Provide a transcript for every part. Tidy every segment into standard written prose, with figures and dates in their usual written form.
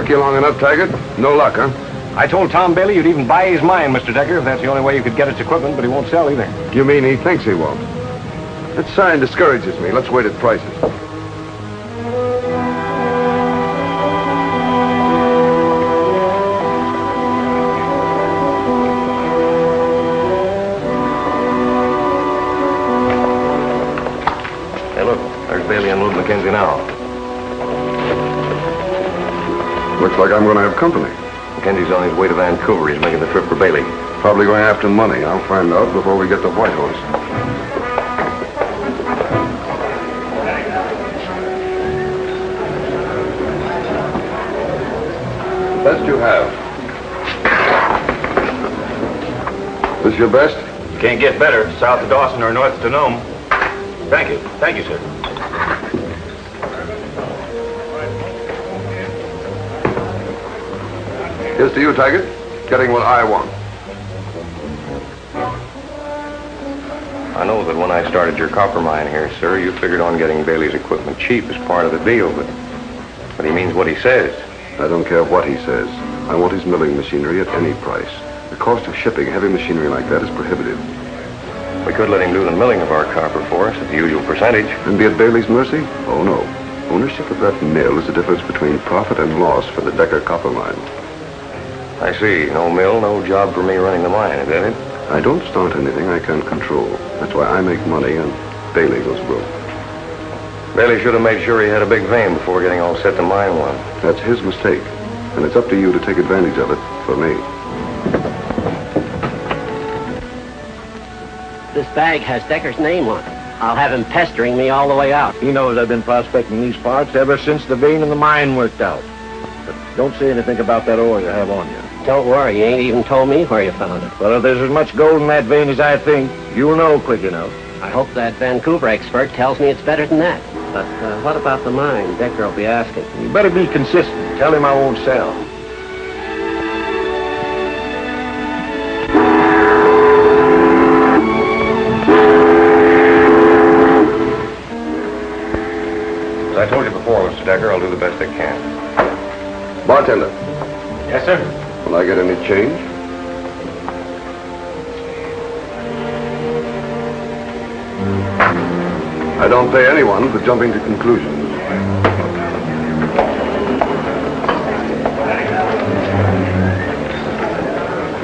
Took you long enough, Taggart. No luck, huh? I told Tom Bailey you'd even buy his mine, Mr. Decker, if that's the only way you could get its equipment, but he won't sell either. You mean he thinks he won't? That sign discourages me. Let's wait at prices. Hey, look, there's Bailey and Lou Mackenzie now. Looks like I'm going to have company. Mackenzie's on his way to Vancouver. He's making the trip for Bailey. Probably going after money. I'll find out before we get to Whitehorse. Best you have. This your best? Can't get better, south of Dawson or north to Nome. Thank you. Thank you, sir. Here's to you, Taggart. Getting what I want. I know that when I started your copper mine here, sir, you figured on getting Bailey's equipment cheap as part of the deal, but he means what he says. I don't care what he says. I want his milling machinery at any price. The cost of shipping heavy machinery like that is prohibitive. We could let him do the milling of our copper for us at the usual percentage. And be at Bailey's mercy? Oh, no. Ownership of that mill is the difference between profit and loss for the Decker copper mine. I see. No mill, no job for me running the mine, is that it? I don't start anything I can't control. That's why I make money and Bailey goes broke. Bailey should have made sure he had a big vein before getting all set to mine one. That's his mistake. And it's up to you to take advantage of it for me. This bag has Decker's name on it. I'll have him pestering me all the way out. He knows I've been prospecting these parts ever since the vein in the mine worked out. But don't say anything about that ore you have on you. Don't worry, you ain't even told me where you found it. Well, if there's as much gold in that vein as I think, you'll know quick enough. I hope that Vancouver expert tells me it's better than that. But what about the mine? Decker will be asking. You better be consistent. Tell him I won't sell. As I told you before, Mr. Decker, I'll do the best I can. Bartender, Yes, sir. will I get any change? I don't pay anyone for jumping to conclusions.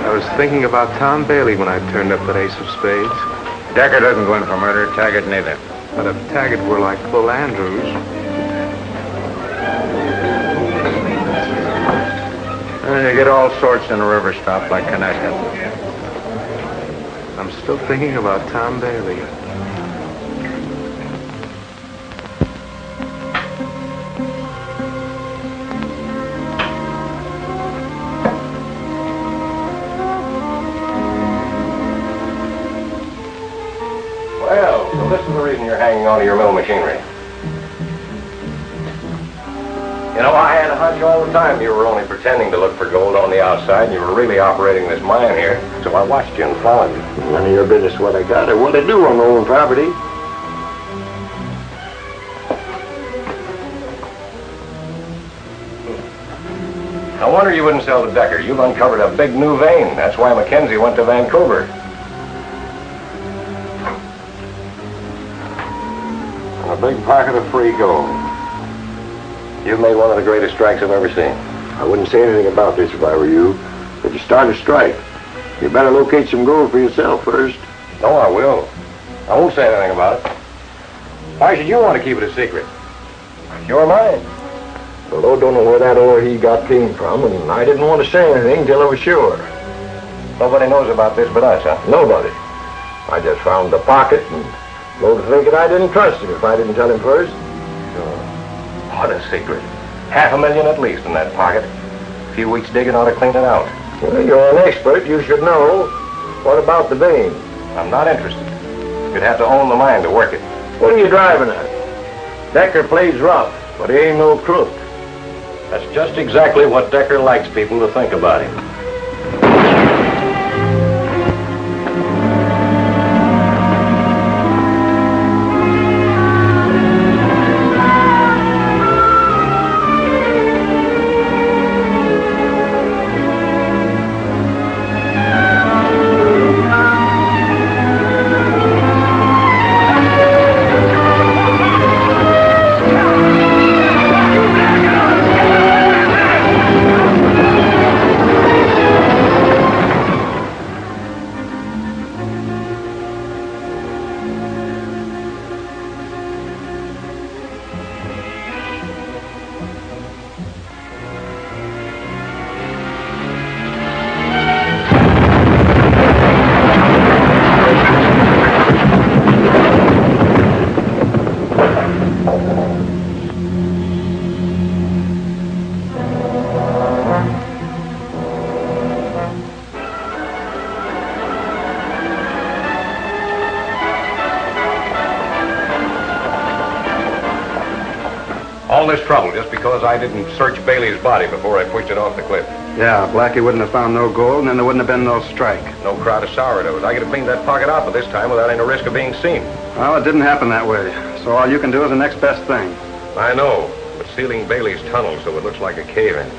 I was thinking about Tom Bailey when I turned up that ace of spades. Decker doesn't go in for murder. Taggart neither. But if Taggart were like Bull Andrews... You get all sorts in a river stop like Connecticut. I'm still thinking about Tom Bailey. Well, so this is the reason you're hanging on to your mill machinery. You know, I had a hunch all the time you were only pretending to look for gold on the outside, and you were really operating this mine here. So I watched you and followed you. None of your business what I got or what I do on my own property. No wonder you wouldn't sell to Decker. You've uncovered a big new vein. That's why Mackenzie went to Vancouver. And a big pocket of free gold. You've made one of the greatest strikes I've ever seen. I wouldn't say anything about this if I were you. If you start a strike, you better locate some gold for yourself first. No, I will. I won't say anything about it. Why should you want to keep it a secret? You're mine. The Lord don't know where that ore he got came from, and I didn't want to say anything till I was sure. Nobody knows about this but us, huh? Nobody. I just found the pocket, and Lord thinking I didn't trust him if I didn't tell him first. What a secret. $500,000 at least in that pocket. A few weeks digging ought to clean it out. Well, you're an expert. You should know. What about the vein? I'm not interested. You'd have to own the mine to work it. What are you driving at? Decker plays rough, but he ain't no crook. That's just exactly what Decker likes people to think about him. All this trouble just because I didn't search Bailey's body before I pushed it off the cliff. Yeah, Blackie wouldn't have found no gold, and then there wouldn't have been no strike. No crowd of sourdoughs. I could have cleaned that pocket out by this time without any risk of being seen. Well, it didn't happen that way. So all you can do is the next best thing. I know, but sealing Bailey's tunnel so it looks like a cave-in.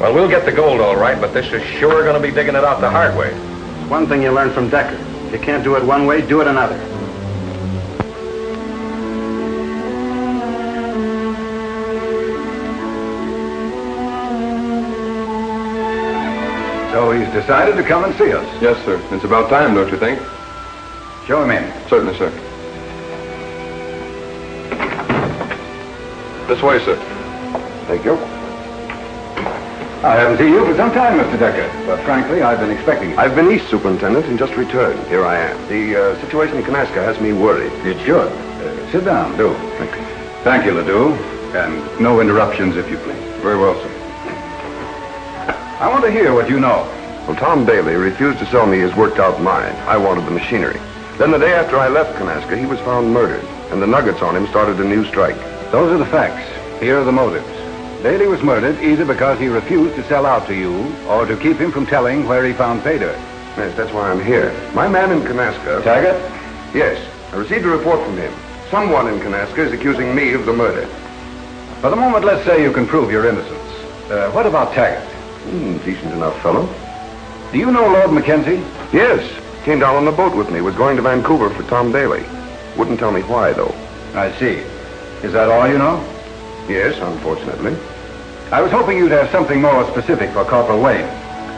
Well, we'll get the gold all right, but this is sure going to be digging it out the hard way. One thing you learned from Decker. If you can't do it one way, do it another. So he's decided to come and see us. Yes, sir. It's about time, don't you think? Show him in. Certainly, sir. This way, sir. Thank you. I haven't seen you for some time, Mr. Decker. But frankly, I've been expecting you. I've been east, Superintendent, and just returned. Here I am. The situation in Kanaska has me worried. It should. Sit down, do. Thank you. Thank you, Ledoux. And no interruptions, if you please. Very well, sir. I want to hear what you know. Well, Tom Bailey refused to sell me his worked-out mine. I wanted the machinery. Then the day after I left Kanaska, he was found murdered, and the nuggets on him started a new strike. Those are the facts. Here are the motives. Bailey was murdered either because he refused to sell out to you or to keep him from telling where he found pay dirt. Yes, that's why I'm here. My man in Kanaska... Taggart? Yes, I received a report from him. Someone in Kanaska is accusing me of the murder. For the moment, let's say you can prove your innocence. What about Taggart? Decent enough fellow. Do you know Lord Mackenzie? Yes, came down on the boat with me, was going to Vancouver for Tom Bailey. Wouldn't tell me why, though. I see. Is that all you know? Yes, unfortunately. I was hoping you'd have something more specific for Corporal Wayne.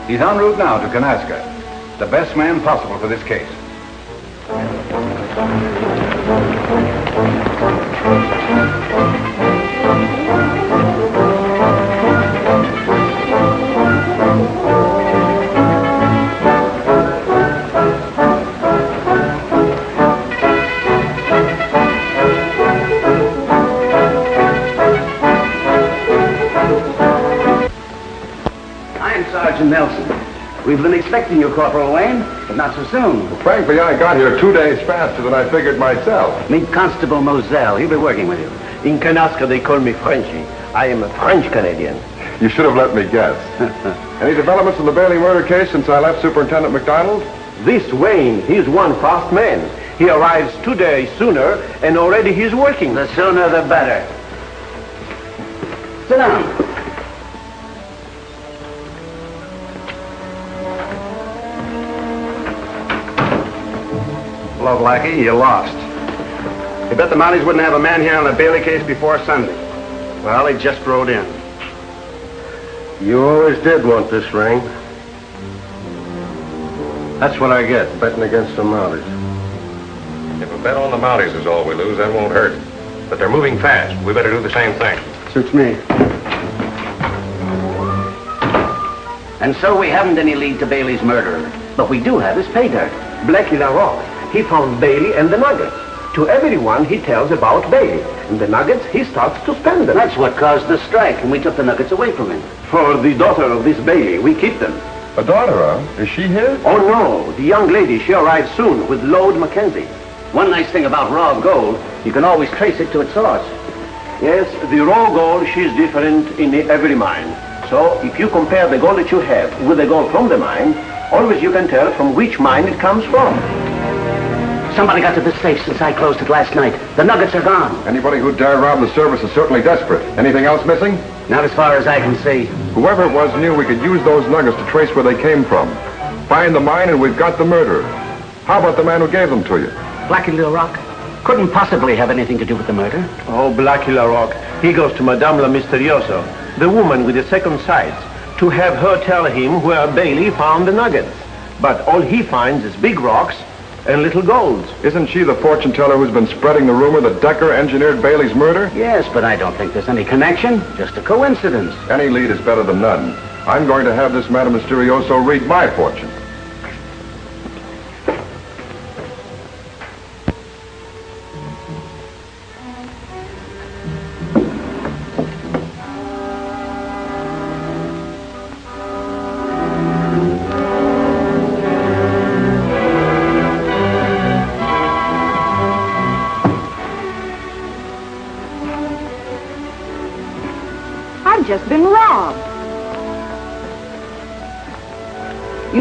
He's en route now to Kanaska. The best man possible for this case. Sergeant Nelson. We've been expecting you, Corporal Wayne, but not so soon. Well, frankly, I got here 2 days faster than I figured myself. Meet Constable Moselle. He'll be working with you. In Kanaska, they call me Frenchy. I am a French-Canadian. You should have let me guess. Any developments in the Bailey murder case since I left Superintendent McDonald? This Wayne, he's one fast man. He arrives 2 days sooner, and already he's working. The sooner the better. Sit down. Hello, Blackie. You lost. You bet the Mounties wouldn't have a man here on the Bailey case before Sunday. Well, he just rode in. You always did want this ring. That's what I get, betting against the Mounties. If a bet on the Mounties is all we lose, that won't hurt. But they're moving fast. We better do the same thing. Suits me. And so we haven't any lead to Bailey's murderer. But we do have his pay dirt. Blackie LaRoque, he found Bailey and the nuggets. To everyone, he tells about Bailey. And the nuggets, he starts to spend them. That's what caused the strike, and we took the nuggets away from him. For the daughter of this Bailey, we keep them. A daughter, huh? Is she here? Oh, no. The young lady, she arrives soon with Lord Mackenzie. One nice thing about raw gold, you can always trace it to its source. Yes, the raw gold, she's different in every mine. So, if you compare the gold that you have with the gold from the mine, always you can tell from which mine it comes from. Somebody got to this safe since I closed it last night. The nuggets are gone. Anybody who dare rob the service is certainly desperate. Anything else missing? Not as far as I can see. Whoever it was knew we could use those nuggets to trace where they came from. Find the mine and we've got the murderer. How about the man who gave them to you? Blackie LaRoque couldn't possibly have anything to do with the murder. Oh, Blackie LaRoque, he goes to Madame La Misterioso, the woman with the second sight, to have her tell him where Bailey found the nuggets. But all he finds is big rocks and little golds. Isn't she the fortune teller who's been spreading the rumor that Decker engineered Bailey's murder? Yes, but I don't think there's any connection. Just a coincidence. Any lead is better than none. I'm going to have this Madame Mysterioso read my fortune.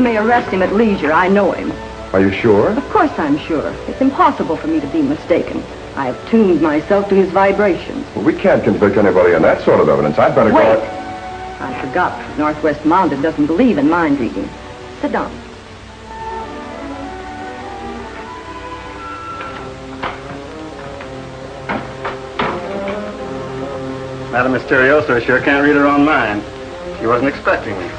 may arrest him at leisure. I know him. Are you sure? Of course I'm sure. It's impossible for me to be mistaken. I have tuned myself to his vibrations. Well, we can't convict anybody on that sort of evidence. I'd better Wait. go... I forgot. Northwest Mounted doesn't believe in mind reading. Sit down. Madame Mysterioso sure can't read her own mind. She wasn't expecting me.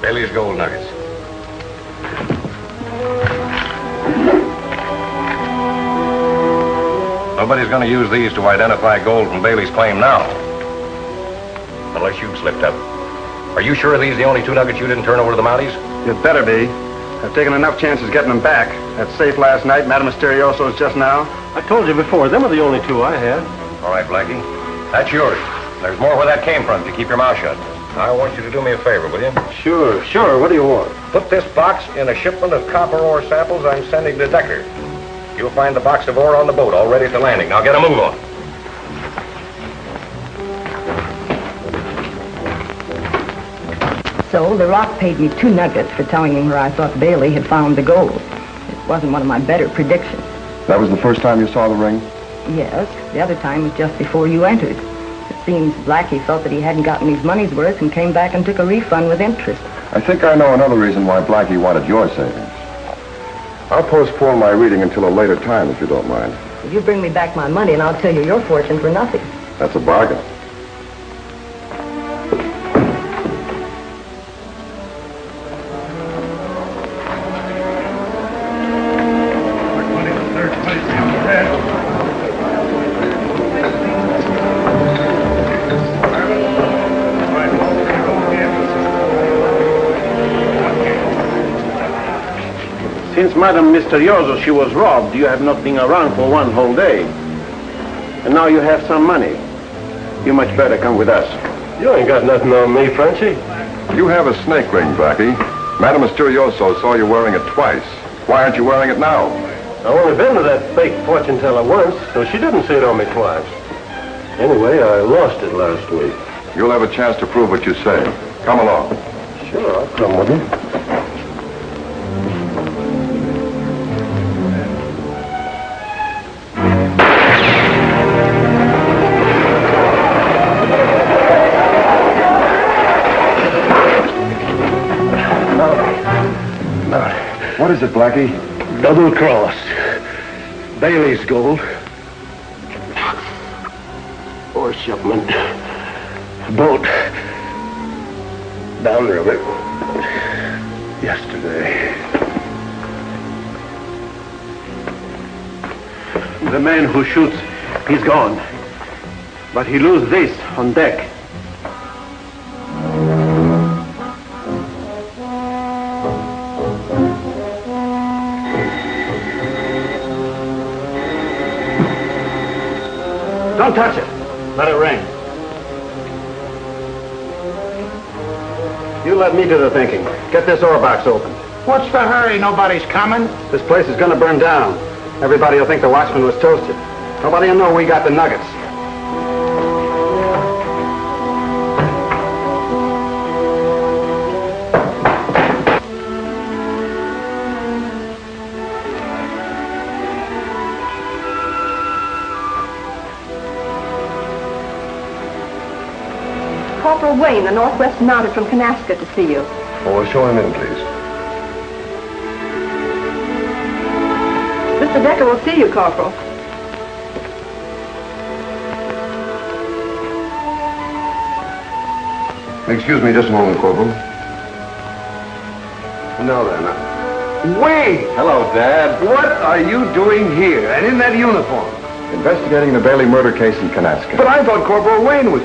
Bailey's gold nuggets. Nobody's going to use these to identify gold from Bailey's claim now. Unless you've slipped up. Are you sure these are the only 2 nuggets you didn't turn over to the Mounties? You'd better be. I've taken enough chances getting them back. That safe last night, Madame Mysterioso's just now. I told you before, them are the only 2 I had. All right, Blackie. That's yours. There's more where that came from if you keep your mouth shut. I want you to do me a favor, will you? Sure. What do you want? Put this box in a shipment of copper ore samples I'm sending to Decker. You'll find the box of ore on the boat, all ready at the landing. Now get a move on. So, the Rock paid me 2 nuggets for telling him where I thought Bailey had found the gold. It wasn't one of my better predictions. That was the first time you saw the ring? Yes, the other time was just before you entered. It seems Blackie felt that he hadn't gotten his money's worth and came back and took a refund with interest. I think I know another reason why Blackie wanted your savings. I'll postpone my reading until a later time, if you don't mind. You bring me back my money and I'll tell you your fortune for nothing. That's a bargain. Since Madame Mysterioso, she was robbed, you have not been around for 1 whole day. And now you have some money. You much better come with us. You ain't got nothing on me, Frenchy. You have a snake ring, Blackie. Madame Mysterioso saw you wearing it twice. Why aren't you wearing it now? I've only been to that fake fortune teller once, so she didn't see it on me twice. Anyway, I lost it last week. You'll have a chance to prove what you say. Come along. Sure, I'll come with you. What is it, Blackie? Double cross. Bailey's gold. Ore shipment. Boat. Downriver. Yesterday. The man who shoots, he's gone. But he lose this on deck. Don't touch it. Let it ring. You let me do the thinking. Get this ore box open. What's the hurry? Nobody's coming. This place is gonna burn down. Everybody will think the watchman was toasted. Nobody will know we got the nuggets. Corporal Wayne, the Northwest Mounted from Kanaska to see you. Oh, show him in, please. Mr. Decker will see you, Corporal. Excuse me just a moment, Corporal. Now then. Wait! Hello, Dad. What are you doing here and in that uniform? Investigating the Bailey murder case in Kanaska. But I thought Corporal Wayne was...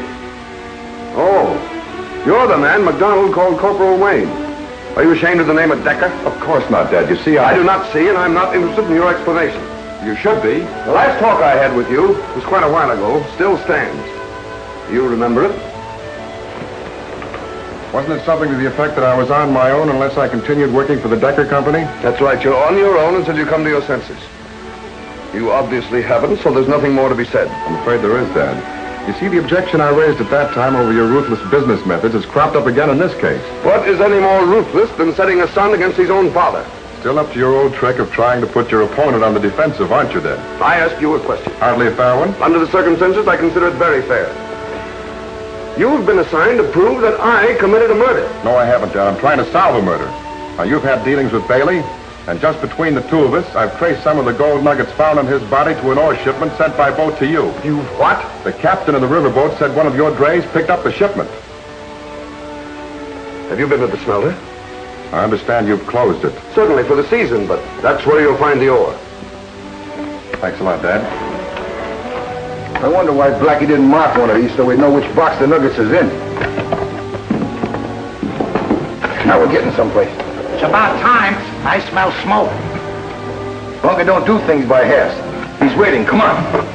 Oh, you're the man McDonald called Corporal Wayne. Are you ashamed of the name of Decker? Of course not, Dad. You see, I do not see, and I'm not interested in your explanation. You should be. The last talk I had with you was quite a while ago. Still stands. Do you remember it? Wasn't it something to the effect that I was on my own unless I continued working for the Decker Company? That's right. You're on your own until you come to your senses. You obviously haven't, so there's nothing more to be said. I'm afraid there is, Dad. You see, the objection I raised at that time over your ruthless business methods has cropped up again in this case. What is any more ruthless than setting a son against his own father? Still up to your old trick of trying to put your opponent on the defensive, aren't you, then? I ask you a question. Hardly a fair one. Under the circumstances, I consider it very fair. You've been assigned to prove that I committed a murder. No, I haven't, Dad. I'm trying to solve a murder. Now, you've had dealings with Bailey, and just between the two of us, I've traced some of the gold nuggets found on his body to an ore shipment sent by boat to you. You've what? The captain of the riverboat said one of your drays picked up the shipment. Have you been to the smelter? I understand you've closed it. Certainly for the season, but that's where you'll find the ore. Thanks a lot, Dad. I wonder why Blackie didn't mark one of these so we'd know which box the nuggets is in. Now we're getting someplace. It's about time. I smell smoke. Bunker don't do things by halves. He's waiting. Come on.